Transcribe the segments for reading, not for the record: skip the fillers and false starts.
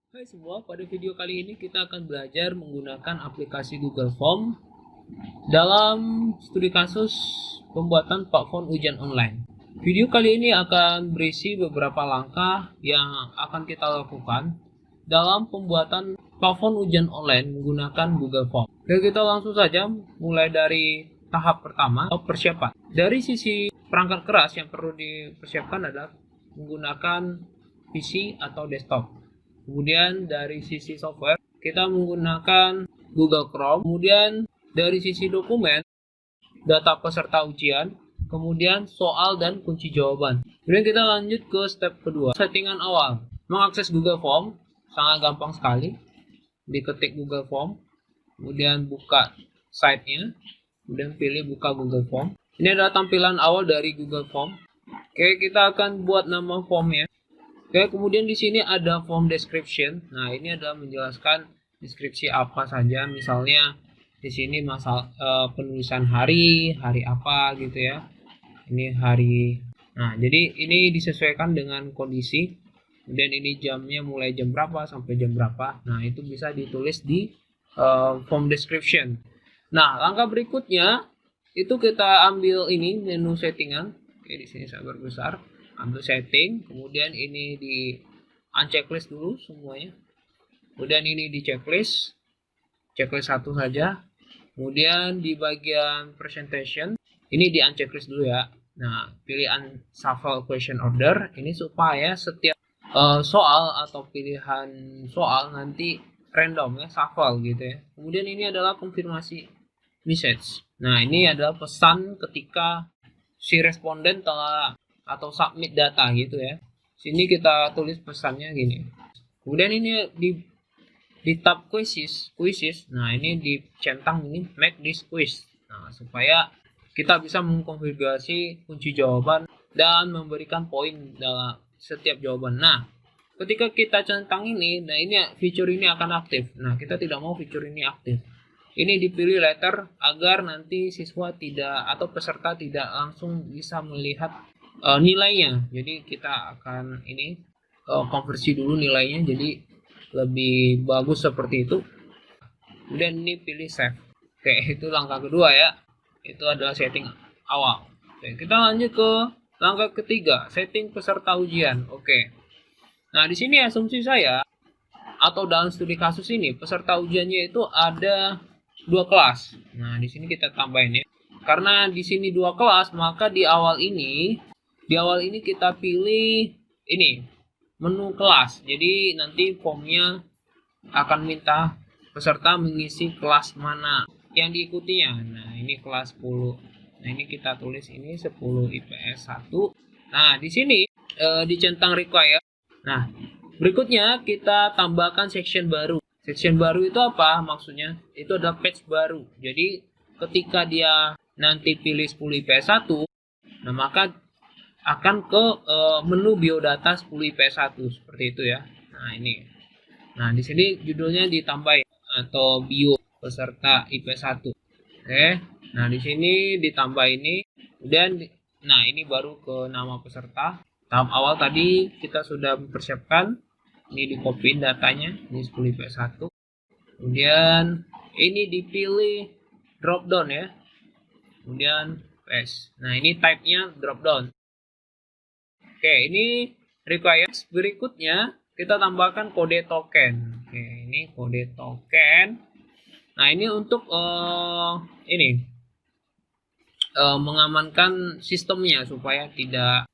Hai semua, pada video kali ini kita akan belajar menggunakan aplikasi Google Form dalam studi kasus pembuatan platform ujian online. Video kali ini akan berisi beberapa langkah yang akan kita lakukan dalam pembuatan platform ujian online menggunakan Google Form. Oke, kita langsung saja mulai dari tahap pertama, persiapan. Dari sisi perangkat keras yang perlu dipersiapkan adalah menggunakan PC atau desktop. Kemudian dari sisi software kita menggunakan Google Chrome. Kemudian dari sisi dokumen, data peserta ujian, kemudian soal dan kunci jawaban. Kemudian kita lanjut ke step kedua, settingan awal. Mengakses Google Form sangat gampang sekali. Diketik Google Form, kemudian buka site-nya, kemudian pilih buka Google Form. Ini adalah tampilan awal dari Google Form. Oke, kita akan buat nama formnya. Oke, kemudian di sini ada form description. Nah, ini adalah menjelaskan deskripsi apa saja. Misalnya di sini masalah penulisan hari apa gitu ya. Ini hari. Nah, jadi ini disesuaikan dengan kondisi. Kemudian ini jamnya mulai jam berapa sampai jam berapa. Nah, itu bisa ditulis di form description. Nah, langkah berikutnya itu kita ambil ini menu settingan. Oke, di sini saya berbesar. Ambil setting, kemudian ini di unchecklist dulu semuanya, kemudian ini di checklist satu saja, kemudian di bagian presentation ini di unchecklist dulu ya. Nah, pilih unshuffle question order ini supaya setiap soal atau pilihan soal nanti random ya, shuffle gitu ya. Kemudian ini adalah konfirmasi message. Nah, ini adalah pesan ketika si responden telah atau submit data gitu ya. Sini kita tulis pesannya gini. Kemudian ini di tab quizzes. Nah, ini dicentang ini make this quiz. Nah, supaya kita bisa mengkonfigurasi kunci jawaban dan memberikan poin dalam setiap jawaban. Nah, ketika kita centang ini, nah ini fitur ini akan aktif. Nah, kita tidak mau fitur ini aktif. Ini dipilih letter agar nanti siswa tidak atau peserta tidak langsung bisa melihat nilainya. Jadi kita akan ini konversi dulu nilainya jadi lebih bagus seperti itu. Kemudian ini pilih save. Oke, itu langkah kedua ya. Itu adalah setting awal. Oke, kita lanjut ke langkah ketiga, setting peserta ujian. Oke. Nah, di sini asumsi saya atau dalam studi kasus ini peserta ujiannya itu ada 2 kelas. Nah, di sini kita tambahin ya. Karena di sini 2 kelas, maka di awal ini kita pilih ini menu kelas. Jadi nanti formnya akan minta peserta mengisi kelas mana yang diikutinya. Nah, ini kelas 10. Nah, ini kita tulis ini 10 IPS 1. Nah, di sini dicentang require. Nah, berikutnya kita tambahkan section baru. Section baru itu apa maksudnya? Itu adalah page baru. Jadi ketika dia nanti pilih 10 IPS 1, nah maka akan ke menu biodata 10 IPS 1 seperti itu ya. Nah, ini. Nah, di sini judulnya ditambahin atau bio peserta IPS 1. Oke. Nah, di sini ditambah ini. Kemudian nah, ini baru ke nama peserta. Tahap awal tadi kita sudah mempersiapkan. Ini di-copy datanya, ini 10 IPS 1. Kemudian ini dipilih drop down ya. Kemudian paste. Nah, ini type-nya drop down. Oke, ini requires. Berikutnya kita tambahkan kode token. Oke, ini kode token. Nah, ini untuk mengamankan sistemnya supaya tidak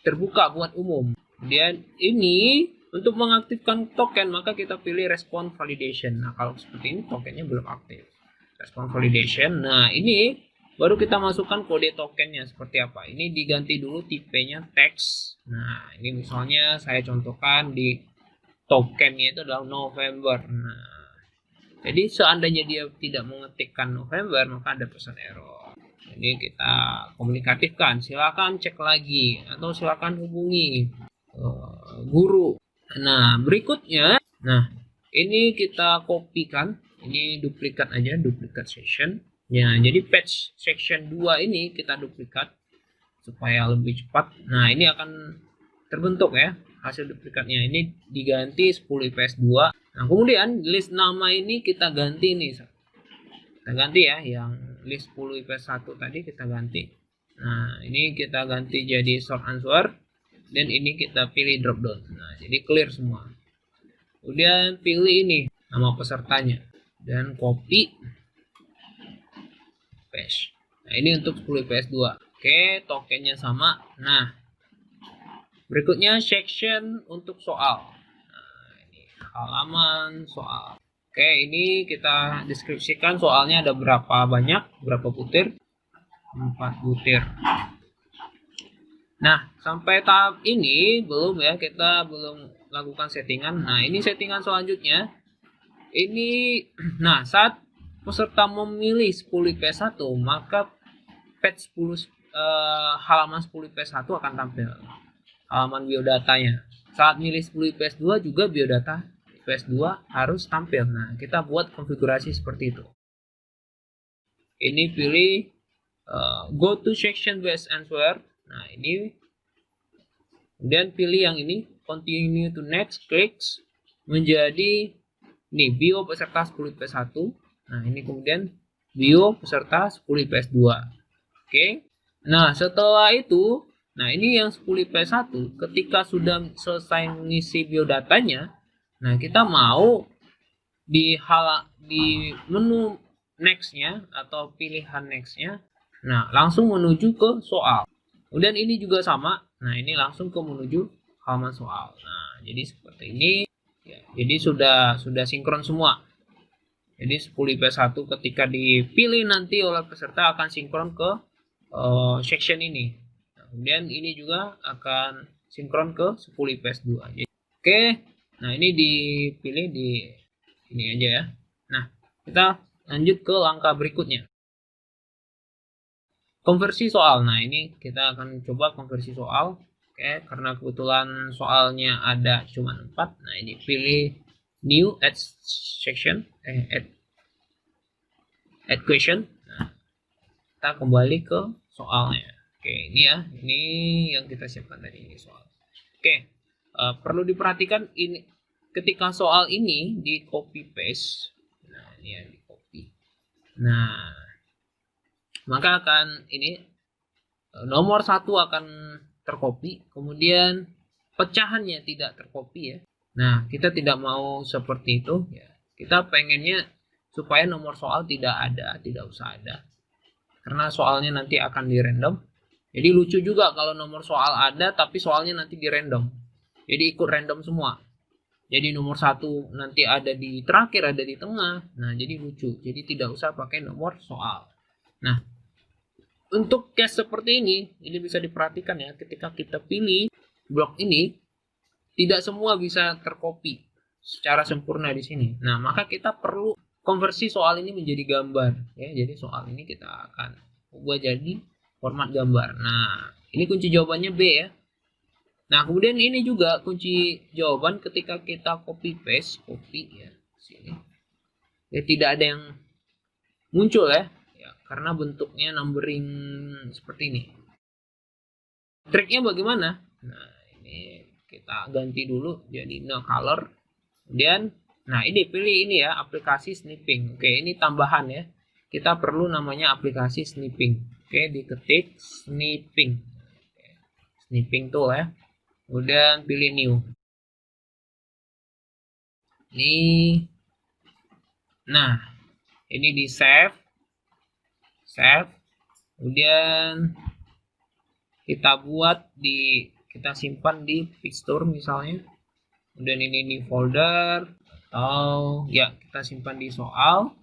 terbuka buat umum. Kemudian ini untuk mengaktifkan token maka kita pilih response validation. Nah, kalau seperti ini tokennya belum aktif. Response validation. Nah, ini baru kita masukkan kode tokennya seperti apa. Ini diganti dulu tipenya text. Nah, ini misalnya saya contohkan di tokennya itu adalah November. Nah, jadi seandainya dia tidak mengetikkan November, maka ada pesan error. Jadi kita komunikatifkan. Silakan cek lagi atau silakan hubungi guru. Nah, berikutnya, nah ini kita kopikan. Ini duplikat aja, duplikat session. Ya, jadi patch section 2 ini kita duplikat supaya lebih cepat. Nah, ini akan terbentuk ya. hasil duplikatnya ini diganti 10 IPS 2. Nah, kemudian list nama ini kita ganti nih. Kita ganti ya, yang list 10 IPS 1 tadi kita ganti. Nah, ini kita ganti jadi short answer, dan ini kita pilih drop down. Nah, jadi clear semua. Kemudian pilih ini nama pesertanya dan copy paste. Nah, ini untuk 10 IPS 2. Oke, tokennya sama. Nah, berikutnya section untuk soal. Nah, ini halaman soal. Oke, ini kita deskripsikan soalnya ada berapa banyak, berapa butir. 4 butir. Nah, sampai tahap ini belum ya, kita belum lakukan settingan. Nah, ini settingan selanjutnya. Ini, nah, saat peserta memilih 10 IPS 1, maka page 10 halaman 10 IPS 1 akan tampil. Halaman biodatanya. Saat milih 10 IPS 2 juga biodata IPS 2 harus tampil. Nah, kita buat konfigurasi seperti itu. Ini pilih go to section based answer. Nah, ini kemudian pilih yang ini continue to next, clicks menjadi ini bio peserta 10 IPS 1. Nah, ini kemudian bio peserta 10 IPS 2. Oke. Nah, setelah itu, nah ini yang 10 IPS 1 ketika sudah selesai mengisi biodatanya, nah kita mau di menu next-nya atau pilihan next-nya, nah langsung menuju ke soal. Kemudian ini juga sama. Nah, ini langsung ke menuju halaman soal. Nah, jadi seperti ini ya. Jadi sudah sinkron semua. Jadi 10 IPS 1 ketika dipilih nanti oleh peserta akan sinkron ke section ini. Nah, kemudian ini juga akan sinkron ke 10 IPS 2. Jadi, oke. Nah, ini dipilih di ini aja ya. Nah, kita lanjut ke langkah berikutnya. Konversi soal. Nah, ini kita akan coba konversi soal. Oke, karena kebetulan soalnya ada cuma 4. Nah, ini pilih new add section, add question. Nah, kita kembali ke soalnya. Oke, ini ya. Ini yang kita siapkan tadi, ini soal. Oke, perlu diperhatikan ini ketika soal ini di copy paste. Nah, ini ya di copy. Nah, maka akan ini nomor 1 akan tercopy, kemudian pecahannya tidak tercopy ya. Nah, kita tidak mau seperti itu ya. Kita pengennya supaya nomor soal tidak ada, tidak usah ada. Karena soalnya nanti akan di random. Jadi lucu juga kalau nomor soal ada tapi soalnya nanti di random. Jadi ikut random semua. Jadi nomor 1 nanti ada di terakhir, ada di tengah. Nah, jadi lucu. Jadi tidak usah pakai nomor soal. Nah, untuk case seperti ini bisa diperhatikan ya, ketika kita pilih blok ini, tidak semua bisa tercopy secara sempurna di sini. Nah, maka kita perlu konversi soal ini menjadi gambar ya. Jadi soal ini kita akan buat jadi format gambar. Nah, ini kunci jawabannya B ya. Nah, kemudian ini juga kunci jawaban ketika kita copy paste, copy ya sini. Ya, tidak ada yang muncul ya. Karena bentuknya numbering seperti ini. Triknya bagaimana? Nah, ini kita ganti dulu jadi no color. Kemudian, nah ini pilih ini ya, aplikasi snipping. Oke, ini tambahan ya. Kita perlu namanya aplikasi snipping. Oke, diketik snipping. Oke, snipping tool ya. Kemudian pilih new. Ini. Nah, ini di save. Kemudian kita simpan di picture misalnya. Kemudian ini di folder atau ya kita simpan di soal.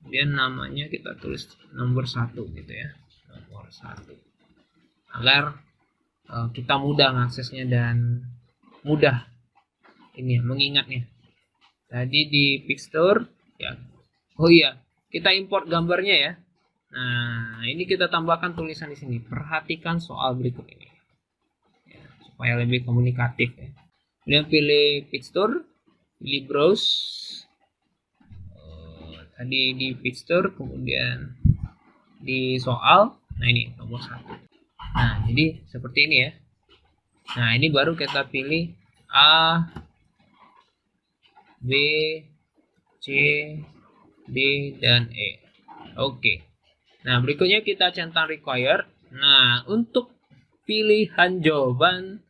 Kemudian namanya kita tulis nomor 1 gitu ya, nomor 1 agar kita mudah mengaksesnya dan mudah ini ya, mengingatnya. Tadi di picture ya. Oh iya, kita import gambarnya ya. Nah, ini kita tambahkan tulisan di sini. Perhatikan soal berikut ini. Ya, supaya lebih komunikatif ya. Kemudian pilih picture, pilih browse. Tadi di picture, kemudian di soal. Nah, ini nomor 1. Nah, jadi seperti ini ya. Nah, ini baru kita pilih A, B, C, D, dan E. Oke. Nah, berikutnya kita centang required. Nah, untuk pilihan jawaban,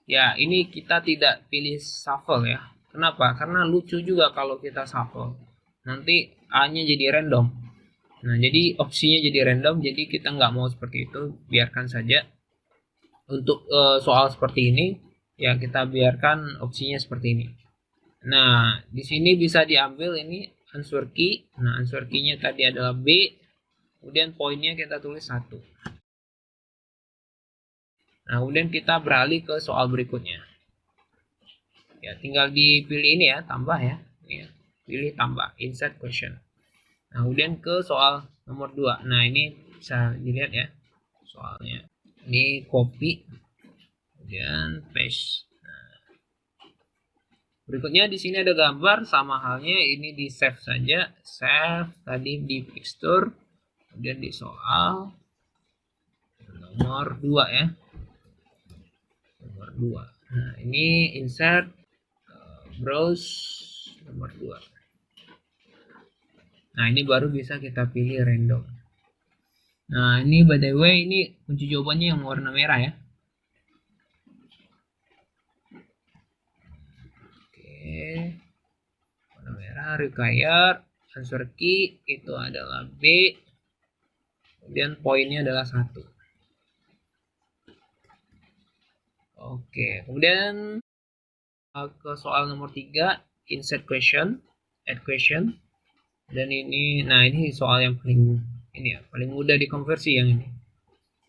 ya ini kita tidak pilih shuffle ya. Kenapa? Karena lucu juga kalau kita shuffle. Nanti A-nya jadi random. Nah, jadi opsinya jadi random, jadi kita nggak mau seperti itu, biarkan saja. Untuk soal seperti ini, ya kita biarkan opsinya seperti ini. Nah, di sini bisa diambil ini answer key. Nah, answer key-nya tadi adalah B. Kemudian poinnya kita tulis 1. Nah, kemudian kita beralih ke soal berikutnya. Ya, tinggal dipilih ini ya, tambah ya. Ini ya. Pilih tambah, insert question. Nah, kemudian ke soal nomor 2. Nah, ini bisa dilihat ya soalnya. Ini copy, kemudian paste. Berikutnya di sini ada gambar, sama halnya ini di save saja. Save tadi di fixture, kemudian di soal nomor 2 ya. Nomor 2. Nah, ini insert browse nomor 2. Nah, ini baru bisa kita pilih random. Nah, ini by the way ini kunci jawabannya yang warna merah ya. Oke. Warna merah required, answer key itu adalah B. Kemudian poinnya adalah 1. Oke, kemudian ke soal nomor 3, insert question, add question. Dan ini, nah ini soal yang paling ini ya, paling mudah dikonversi yang ini.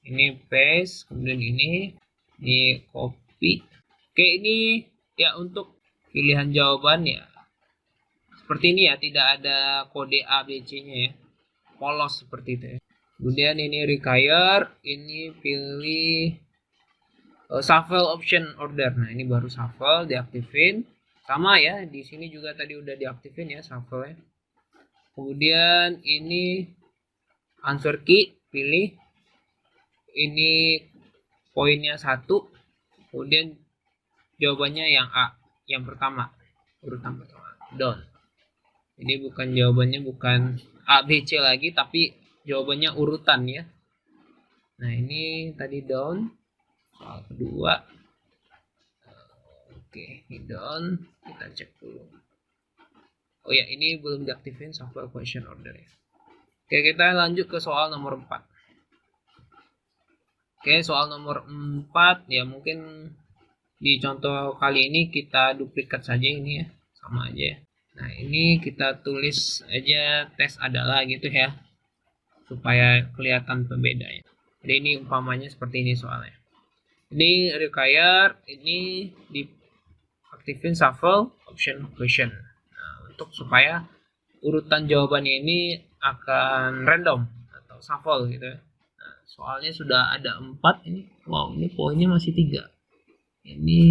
Ini paste, kemudian ini copy. Oke, ini ya untuk pilihan jawaban ya seperti ini ya, tidak ada kode A, B, C-nya ya. Polos seperti itu ya. Kemudian ini require, ini pilih shuffle option order. Nah, ini baru shuffle diaktifin. Sama ya, di sini juga tadi udah diaktifin ya shuffle ya. Kemudian ini answer key, pilih. Ini poinnya 1. Kemudian jawabannya yang A, yang pertama. Urutan pertama, down. Ini bukan jawabannya bukan A, B, C lagi, tapi jawabannya urutan ya. Nah, ini tadi down. Soal kedua. Oke, ini down. Kita cek dulu. Oh ya, ini belum diaktifin shuffle question order ya. Oke, kita lanjut ke soal nomor 4. Oke, soal nomor 4 ya mungkin di contoh kali ini kita duplikat saja ini ya, sama aja ya. Nah, ini kita tulis aja tes adalah gitu ya, supaya kelihatan pembedanya. Jadi ini umpamanya seperti ini soalnya. Ini require, ini diaktifin shuffle option question. Nah, untuk supaya urutan jawabannya ini akan random atau shuffle gitu ya. Nah, soalnya sudah ada 4 ini. Wow, ini poinnya masih 3. Ini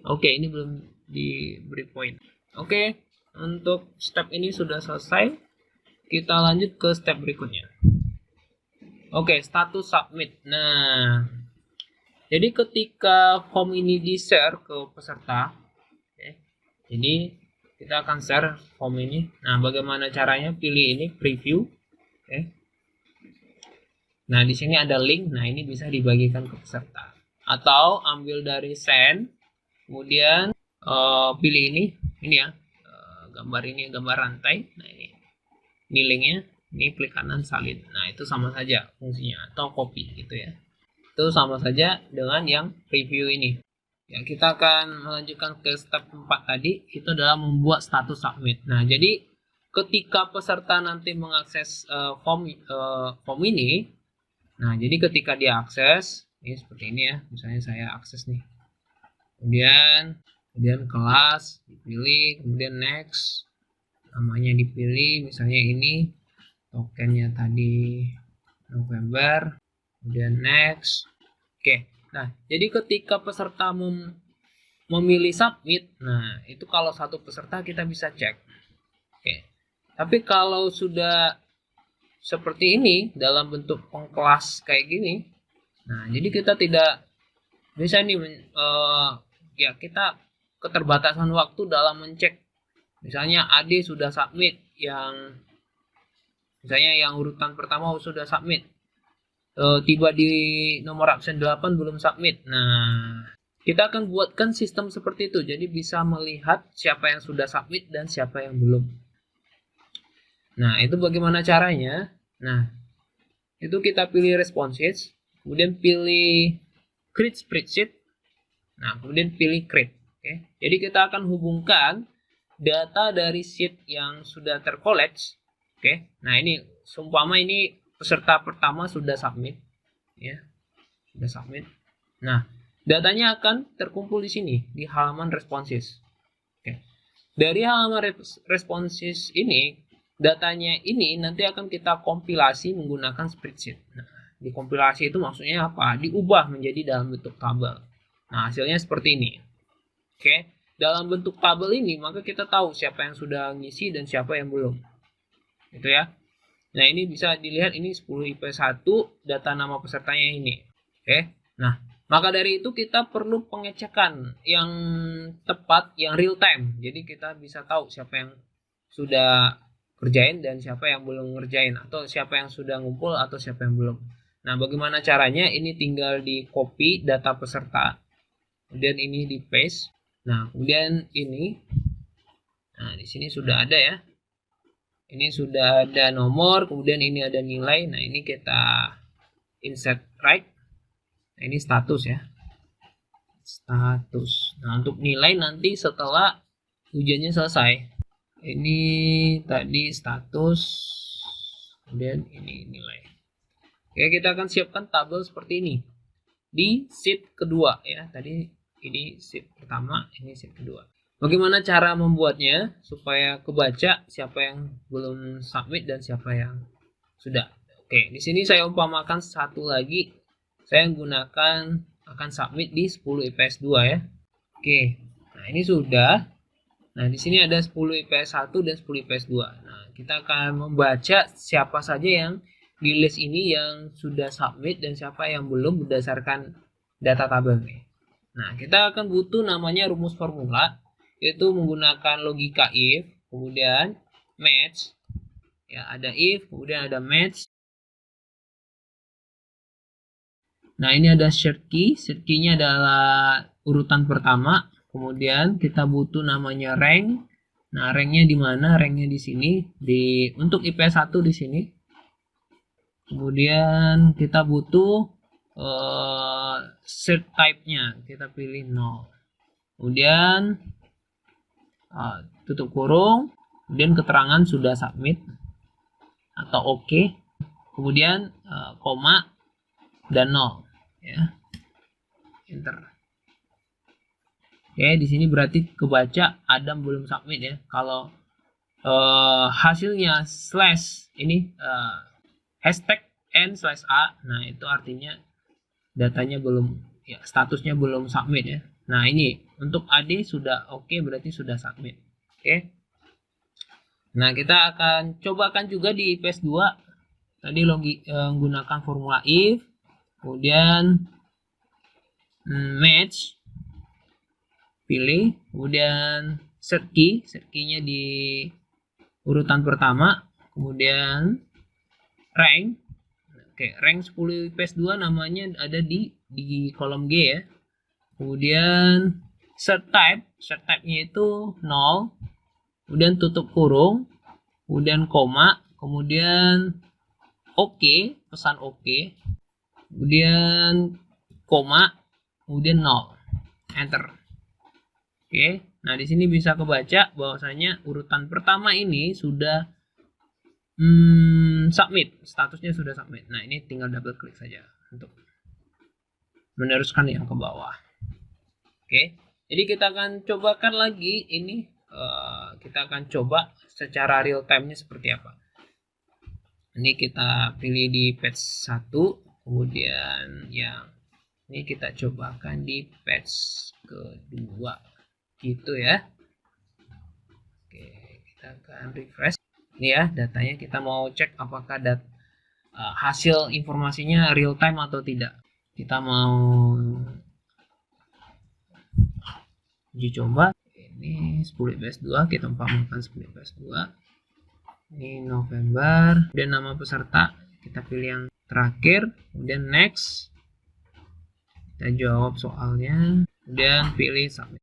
oke, ini belum diberi poin. Oke, untuk step ini sudah selesai. Kita lanjut ke step berikutnya. Oke, status submit. Nah, jadi ketika form ini di-share ke peserta, jadi kita akan share form ini. Nah, bagaimana caranya? Pilih ini preview. Nah, di sini ada link. Nah, ini bisa dibagikan ke peserta. Atau ambil dari send, kemudian pilih ini ya, gambar ini, gambar rantai. Nah, ini linknya, ini klik kanan salin. Nah, itu sama saja fungsinya, atau copy gitu ya. Itu sama saja dengan yang preview ini. Ya, kita akan melanjutkan ke step 4 tadi, itu adalah membuat status submit. Nah, jadi ketika peserta nanti mengakses form ini, nah jadi ketika dia akses, ini seperti ini ya, misalnya saya akses nih. Kemudian kelas dipilih, kemudian next, namanya dipilih, misalnya ini tokennya tadi November, kemudian next. Oke, nah jadi ketika peserta memilih submit, nah itu kalau satu peserta kita bisa cek. Oke, tapi kalau sudah seperti ini dalam bentuk pengkelas kayak gini, nah jadi kita tidak bisa nih ya kita keterbatasan waktu dalam mencek. Misalnya AD sudah submit, misalnya yang urutan pertama sudah submit, tiba di nomor absen 8 belum submit. Nah, kita akan buatkan sistem seperti itu, jadi bisa melihat siapa yang sudah submit dan siapa yang belum. Nah, itu bagaimana caranya? Nah, itu kita pilih responses, kemudian pilih create spreadsheet, nah kemudian pilih create. Oke. Jadi kita akan hubungkan data dari sheet yang sudah tercollect. Oke. Nah, ini seumpama ini peserta pertama sudah submit, ya, sudah submit. Nah, datanya akan terkumpul di sini di halaman responses. Oke. Dari halaman responses ini, datanya ini nanti akan kita kompilasi menggunakan spreadsheet. Nah, dikompilasi itu maksudnya apa? Diubah menjadi dalam bentuk tabel. Nah, hasilnya seperti ini. Oke, dalam bentuk tabel ini maka kita tahu siapa yang sudah ngisi dan siapa yang belum. Itu ya. Nah, ini bisa dilihat ini 10 IPS 1, data nama pesertanya ini. Oke. Nah, maka dari itu kita perlu pengecekan yang tepat, yang real time. Jadi kita bisa tahu siapa yang sudah kerjain dan siapa yang belum ngerjain, atau siapa yang sudah ngumpul atau siapa yang belum. Nah, bagaimana caranya? Ini tinggal di copy data peserta, kemudian ini di paste. Nah, kemudian ini, nah di sini sudah ada ya. Ini sudah ada nomor, kemudian ini ada nilai. Nah, ini kita insert right. Nah, ini status ya. Status. Nah, untuk nilai nanti setelah ujiannya selesai. Ini tadi status, kemudian ini nilai. Oke, kita akan siapkan tabel seperti ini di sheet kedua ya. Tadi ini sheet pertama, ini sheet kedua. Bagaimana cara membuatnya supaya kebaca siapa yang belum submit dan siapa yang sudah. Oke, di sini saya umpamakan satu lagi. Saya menggunakan akan submit di 10 IPS 2 ya. Oke. Nah, ini sudah. Nah, di sini ada 10 IPS 1 dan 10 IPS 2. Nah, kita akan membaca siapa saja yang di list ini yang sudah submit dan siapa yang belum berdasarkan data tabel nih. Nah, kita akan butuh namanya rumus formula, yaitu menggunakan logika if, kemudian match. Ya, ada if, kemudian ada match. Nah, ini ada shared key. Shared key-nya adalah urutan pertama. Kemudian kita butuh namanya rank. Nah, ranknya di mana? Ranknya di sini. Untuk IPS 1 di sini. Kemudian kita butuh shared type-nya. Kita pilih 0. Kemudian tutup kurung. Kemudian keterangan sudah submit atau oke. Kemudian koma dan 0 ya. Enter. Oke, di sini berarti kebaca Adam belum submit ya. Kalau hasilnya slash ini hashtag n/a, nah itu artinya datanya belum ya, statusnya belum submit ya. Nah, ini untuk AD sudah oke, berarti sudah submit. Oke. Nah, kita akan cobakan juga di IPS 2. Tadi menggunakan formula if, kemudian match, pilih, kemudian set key-nya di urutan pertama, kemudian rank. Oke, rank 10 IPS 2 namanya ada di kolom G ya. Kemudian set type-nya itu 0, kemudian tutup kurung, kemudian koma, kemudian oke, pesan oke, kemudian koma, kemudian 0, enter. Oke, nah di sini bisa kebaca bahwasanya urutan pertama ini sudah submit, statusnya sudah submit. Nah, ini tinggal double klik saja untuk meneruskan yang ke bawah. Oke, jadi kita akan cobakan lagi ini. Kita akan coba secara real time-nya seperti apa. Ini kita pilih di batch 1, kemudian yang ini kita cobakan di batch kedua, gitu ya. Oke, kita akan refresh. Ini ya datanya, kita mau cek apakah hasil informasinya real time atau tidak. Kita mau uji coba. Ini 10 IPS 2, kita umpamakan 10 IPS 2. Ini November, kemudian nama peserta kita pilih yang terakhir, kemudian next, kita jawab soalnya, kemudian pilih submit.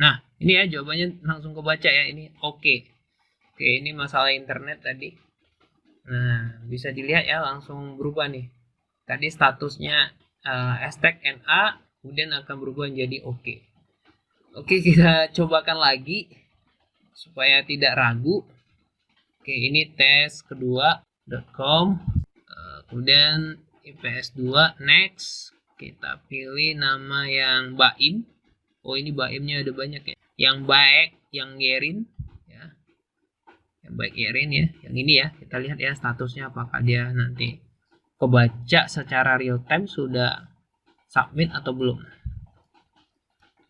Nah, ini ya jawabannya langsung kebaca ya, ini oke. Oke, ini masalah internet tadi. Nah, bisa dilihat ya, langsung berubah nih. Tadi statusnya hashtag NA, kemudian akan berubah menjadi oke. Oke, kita cobakan lagi supaya tidak ragu. Oke, ini tes kedua.com, kemudian IPS 2, next, kita pilih nama yang Baim. Oh, ini Baimnya ada banyak ya. Yang baik, yang Yerin ya. Yang baik Yerin ya. Yang ini ya, kita lihat ya statusnya apakah dia nanti kebaca secara real time sudah submit atau belum.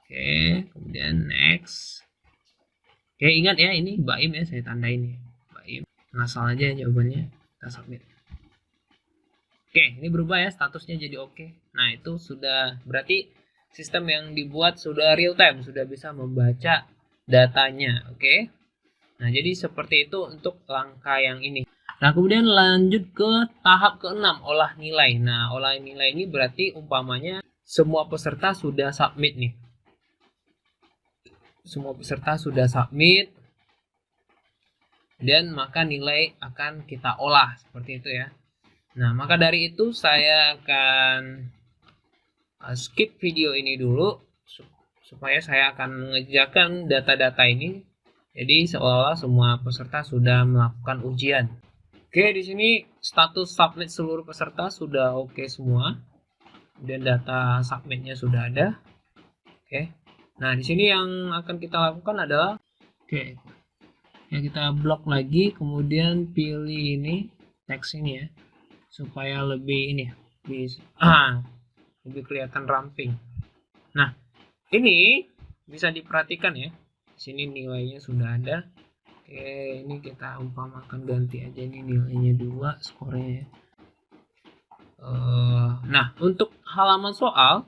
Oke, kemudian next. Oke, ingat ya, ini Baim ya, saya tandain ya. Baim, ngasal aja jawabannya, kita submit. Oke, ini berubah ya, statusnya jadi oke. Nah, itu sudah berarti sistem yang dibuat sudah real time, sudah bisa membaca datanya. Oke. Nah, jadi seperti itu untuk langkah yang ini. Nah, kemudian lanjut ke tahap ke-6, olah nilai. Nah, olah nilai ini berarti umpamanya semua peserta sudah submit nih. Semua peserta sudah submit, dan maka nilai akan kita olah seperti itu ya. Nah, maka dari itu saya akan skip video ini dulu supaya saya akan mengerjakan data-data ini. Jadi seolah-olah semua peserta sudah melakukan ujian. Oke, di sini status submit seluruh peserta sudah oke semua. Dan data submitnya sudah ada. Oke. Nah, di sini yang akan kita lakukan adalah ya kita blok lagi, kemudian pilih ini teks ini ya, supaya lebih ini lebih kelihatan ramping. Nah, ini bisa diperhatikan ya. Di sini nilainya sudah ada. Oke, ini kita umpamakan ganti aja ini nilainya 2 skornya ya. Nah, untuk halaman soal,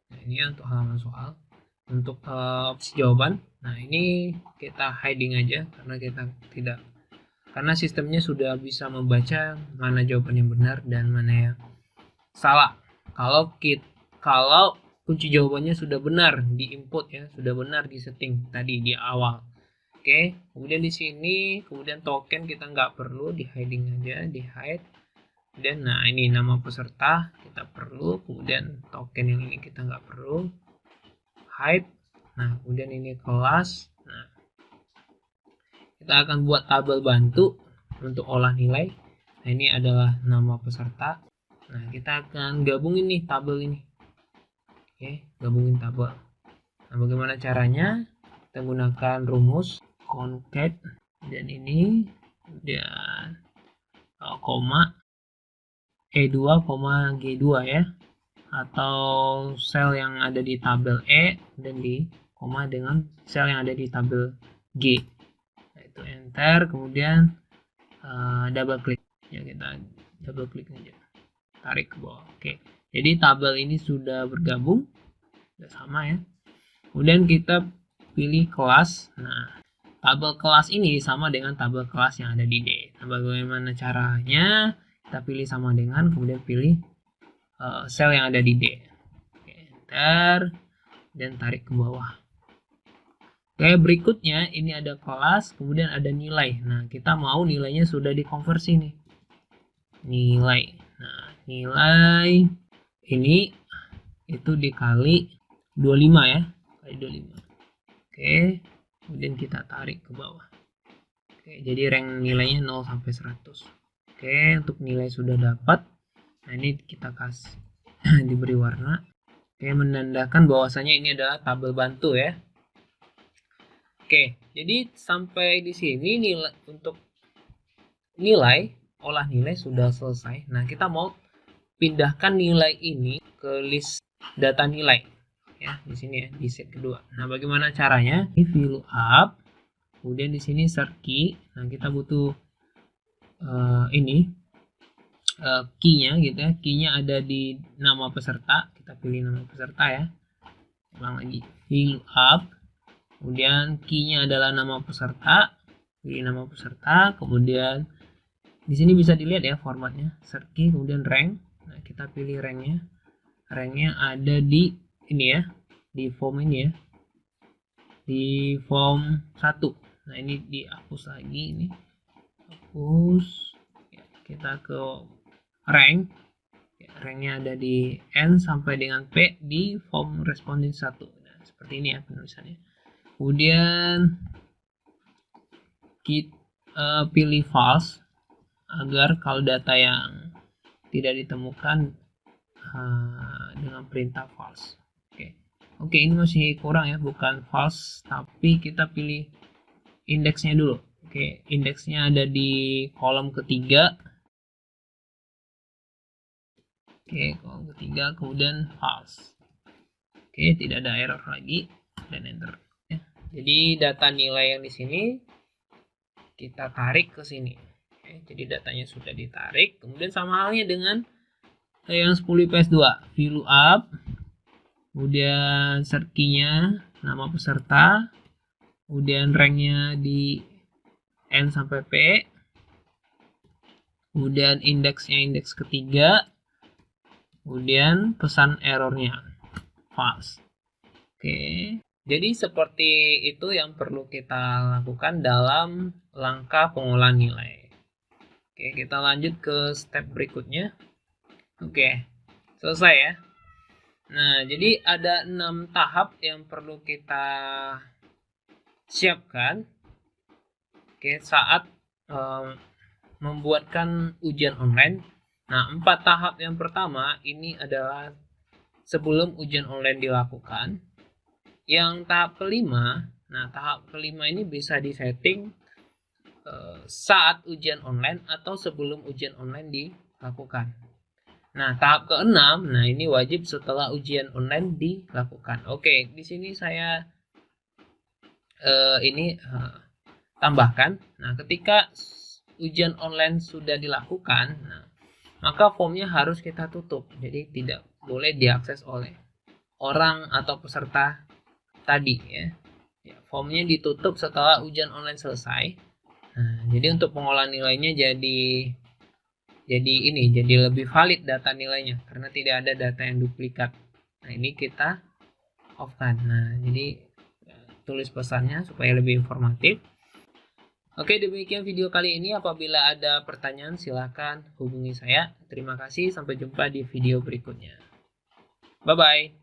nah ini ya untuk halaman soal. Untuk opsi jawaban, nah ini kita hiding aja karena sistemnya sudah bisa membaca mana jawaban yang benar dan mana yang salah. Kalau kunci jawabannya sudah benar di input ya, sudah benar di setting tadi di awal. Oke, kemudian di sini kemudian token kita nggak perlu, di hiding aja, di hide. Dan nah ini nama peserta kita perlu, kemudian token yang ini kita nggak perlu, hide. Nah, kemudian ini kelas. Nah, kita akan buat tabel bantu untuk olah nilai. Nah, ini adalah nama peserta. Nah, kita akan gabungin nih tabel ini. Oke, gabungin tabel. Nah, bagaimana caranya? Kita gunakan rumus concat dan ini dan koma E2, G2 ya, atau sel yang ada di tabel E dan di koma dengan sel yang ada di tabel G. Nah, itu enter, kemudian double klik ya, kita double klik aja, tarik ke bawah. Oke, jadi tabel ini sudah bergabung, sudah sama ya. Kemudian kita pilih kelas. Nah, tabel kelas ini sama dengan tabel kelas yang ada di D. Nah, bagaimana caranya? Kita pilih sama dengan, kemudian pilih sel yang ada di D. Oke, enter dan tarik ke bawah. Oke, berikutnya ini ada kelas, kemudian ada nilai. Nah, kita mau nilainya sudah dikonversi nih. Nilai. Nah, nilai ini itu dikali 25 ya. Kali 25. Oke, kemudian kita tarik ke bawah. Oke, jadi rank nilainya 0 sampai 100. Oke, untuk nilai sudah dapat. Nah, ini kita kasih diberi warna. Oke, menandakan bahwasanya ini adalah tabel bantu ya. Oke, jadi sampai di sini nilai untuk olah nilai sudah selesai. Nah, kita mau pindahkan nilai ini ke list data nilai ya, di sini ya, di set kedua. Nah, bagaimana caranya? Di VLOOKUP, kemudian di sini search key. Nah, kita butuh key-nya gitu ya. Key-nya ada di nama peserta. Kita pilih nama peserta ya. Ulang lagi, fill up, kemudian key-nya adalah nama peserta, pilih nama peserta, kemudian di sini bisa dilihat ya formatnya, search key, kemudian rank. Nah, kita pilih ranknya. Ranknya ada di ini ya, di form ini ya, di form 1. Nah, ini dihapus lagi, ini hapus ya, kita ke rank ya, ranknya ada di N sampai dengan P di form responding 1. Nah, seperti ini ya penulisannya. Kemudian kita pilih false agar kalau data yang tidak ditemukan dengan perintah false. Oke, ini masih kurang ya, bukan false, tapi kita pilih indeksnya dulu. Oke, indeksnya ada di kolom ketiga. Oke, kolom ketiga, kemudian false. Oke, tidak ada error lagi, dan enter. Ya, jadi data nilai yang di sini kita tarik ke sini. Oke, jadi datanya sudah ditarik. Kemudian sama halnya dengan yang 10 IPS 2, fill up, kemudian search key-nya, nama peserta, kemudian ranknya di N sampai P, kemudian indeksnya indeks ketiga, kemudian pesan errornya false. Oke, jadi seperti itu yang perlu kita lakukan dalam langkah pengolahan nilai. Oke, kita lanjut ke step berikutnya. Oke, selesai ya. Nah, jadi ada 6 tahap yang perlu kita siapkan saat membuatkan ujian online. Nah, 4 tahap yang pertama ini adalah sebelum ujian online dilakukan. Yang tahap kelima, nah tahap kelima ini bisa disetting saat ujian online atau sebelum ujian online dilakukan. Nah, tahap keenam, nah ini wajib setelah ujian online dilakukan. Oke, di sini saya tambahkan. Nah, ketika ujian online sudah dilakukan, nah, maka formnya harus kita tutup. Jadi tidak boleh diakses oleh orang atau peserta tadi ya. Formnya ditutup setelah ujian online selesai. Nah, jadi untuk pengolahan nilainya jadi lebih valid data nilainya karena tidak ada data yang duplikat. Nah, ini kita off-kan. Nah, jadi tulis pesannya supaya lebih informatif. Oke, demikian video kali ini. Apabila ada pertanyaan silahkan hubungi saya. Terima kasih, sampai jumpa di video berikutnya. Bye bye.